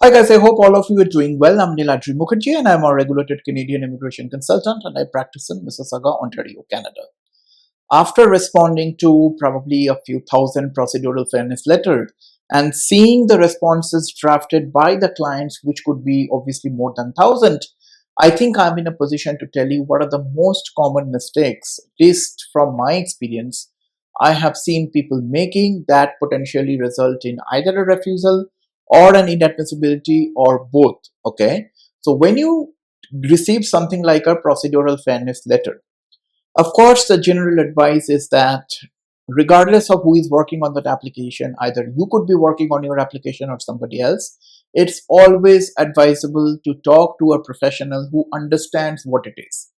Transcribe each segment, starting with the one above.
Hi guys, I hope all of you are doing well. I'm Niladri Mukherjee and I'm a regulated Canadian immigration consultant and I practice in Mississauga, Ontario, Canada. After responding to probably a few thousand procedural fairness letters and seeing the responses drafted by the clients, which could be obviously more than 1,000, I think I'm in a position to tell you what are the most common mistakes, at least from my experience, I have seen people making that potentially result in either a refusal or an inadmissibility or both. Okay. So when you receive something like a procedural fairness letter, of course, the general advice is that regardless of who is working on that application, either you could be working on your application or somebody else, it's always advisable to talk to a professional who understands what it is.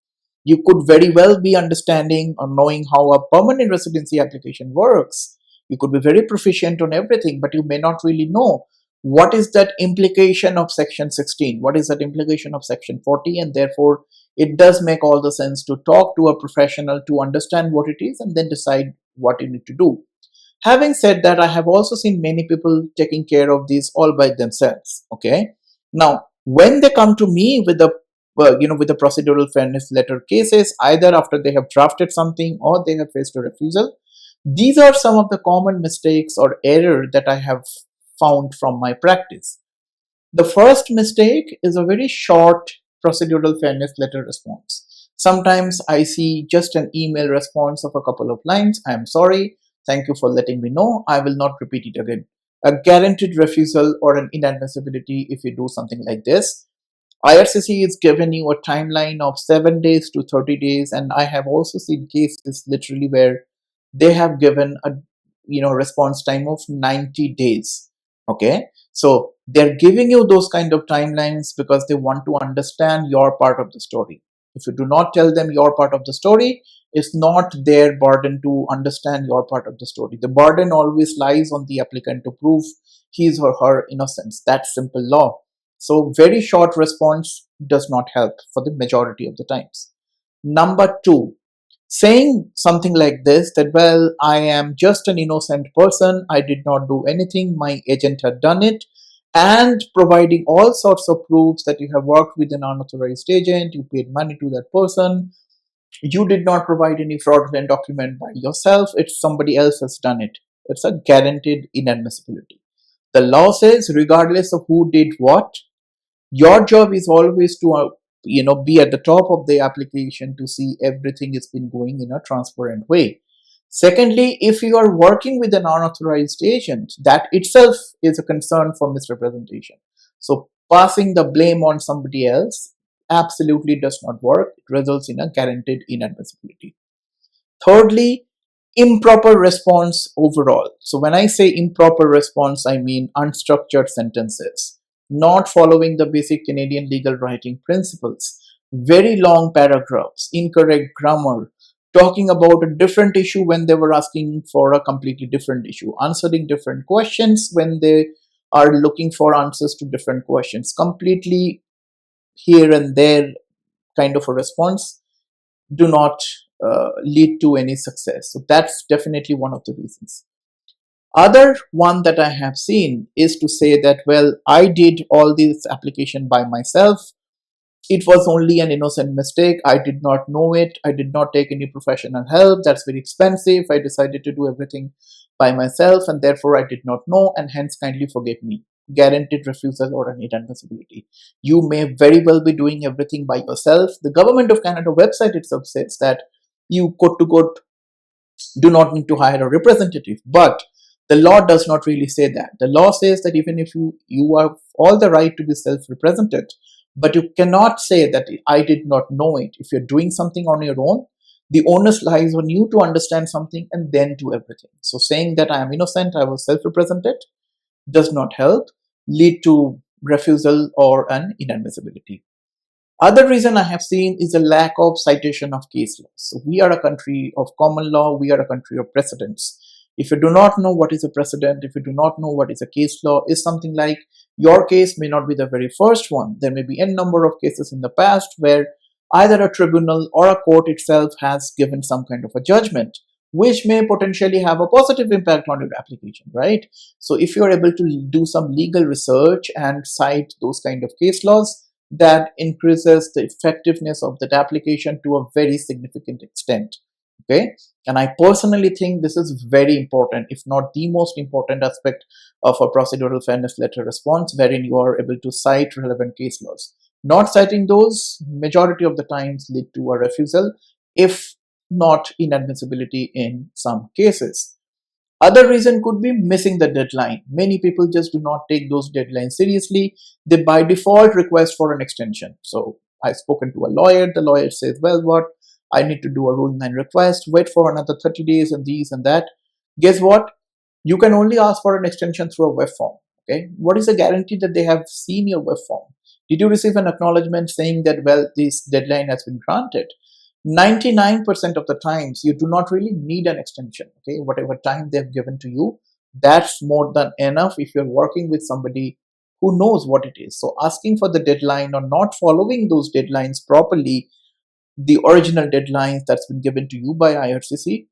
You could very well be understanding or knowing how a permanent residency application works. You could be very proficient on everything, but you may not really know what is that implication of section 16, what is that implication of section 40, and therefore it does make all the sense to talk to a professional to understand what it is and then decide what you need to do. Having said that, I have also seen many people taking care of these all by themselves. Okay. Now, when they come to me with the with the procedural fairness letter cases, either after they have drafted something or they have faced a refusal, these are some of the common mistakes or error that I have found from my practice. The first mistake is a very short procedural fairness letter response. Sometimes I see just an email response of a couple of lines. I am sorry. Thank you for letting me know. I will not repeat it again. A guaranteed refusal or an inadmissibility if you do something like this. IRCC is given you a timeline of 7 days to 30 days, and I have also seen cases literally where they have given a response time of 90 days. Okay, so they're giving you those kind of timelines because they want to understand your part of the story. If you do not tell them your part of the story, it's not their burden to understand your part of the story. The burden always lies on the applicant to prove his or her innocence. That's simple law. So very short response does not help for the majority of the times. Number two, saying something like this, that well, I am just an innocent person, I did not do anything, my agent had done it, and providing all sorts of proofs that you have worked with an unauthorized agent, you paid money to that person, you did not provide any fraudulent document by yourself, it's somebody else has done it. It's a guaranteed inadmissibility. The law says regardless of who did what, your job is always to be at the top of the application to see everything has been going in a transparent way. Secondly, if you are working with an unauthorized agent, that itself is a concern for misrepresentation. So passing the blame on somebody else absolutely does not work. It results in a guaranteed inadmissibility. Thirdly, improper response overall. So when I say improper response, I mean unstructured sentences, not following the basic Canadian legal writing principles, very long paragraphs, incorrect grammar, talking about a different issue when they were asking for a completely different issue, answering different questions when they are looking for answers to different questions, completely here and there kind of a response do not lead to any success. So that's definitely one of the reasons. Other one that I have seen is to say that, well, I did all this application by myself. It was only an innocent mistake. I did not know it. I did not take any professional help. That's very expensive. I decided to do everything by myself and therefore I did not know, and hence kindly forgive me. Guaranteed refusal or an inadmissibility. You may very well be doing everything by yourself. The Government of Canada website itself says that you could to good do not need to hire a representative, but the law does not really say that. The law says that even if you have all the right to be self-represented, but you cannot say that I did not know it. If you're doing something on your own, the onus lies on you to understand something and then do everything. So saying that I am innocent, I was self-represented, does not help, lead to refusal or an inadmissibility. Other reason I have seen is a lack of citation of case law. So we are a country of common law, we are a country of precedents. If you do not know what is a precedent, if you do not know what is a case law, is something like your case may not be the very first one. There may be n number of cases in the past where either a tribunal or a court itself has given some kind of a judgment. which may potentially have a positive impact on your application, right? So if you're able to do some legal research and cite those kind of case laws, that increases the effectiveness of that application to a very significant extent. Okay, and I personally think this is very important, if not the most important aspect of a procedural fairness letter response, wherein you are able to cite relevant case laws. Not citing those, majority of the times lead to a refusal, if not inadmissibility in some cases. Other reason could be missing the deadline. Many people just do not take those deadlines seriously. They by default request for an extension. So I've spoken to a lawyer. The lawyer says, well, what? I need to do a Rule 9 request, wait for another 30 days and these and that. Guess what? You can only ask for an extension through a web form. Okay. What is the guarantee that they have seen your web form? Did you receive an acknowledgement saying that, well, this deadline has been granted? 99% of the times you do not really need an extension. Okay, whatever time they've given to you, that's more than enough if you're working with somebody who knows what it is. So asking for the deadline or not following those deadlines properly, the original deadlines that's been given to you by IRCC,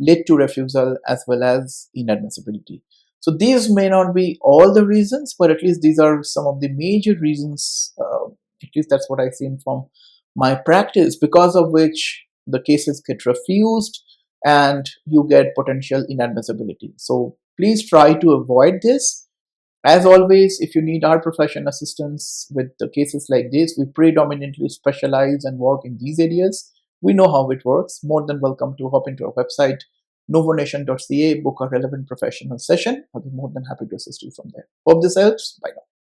led to refusal as well as inadmissibility. So these may not be all the reasons, but at least these are some of the major reasons. At least that's what I've seen from my practice, because of which the cases get refused and you get potential inadmissibility. So please try to avoid this. As always, if you need our profession assistance with the cases like this, we predominantly specialize and work in these areas. We know how it works. More than welcome to hop into our website, nuvonation.ca, book a relevant professional session. I'll be more than happy to assist you from there. Hope this helps. Bye now.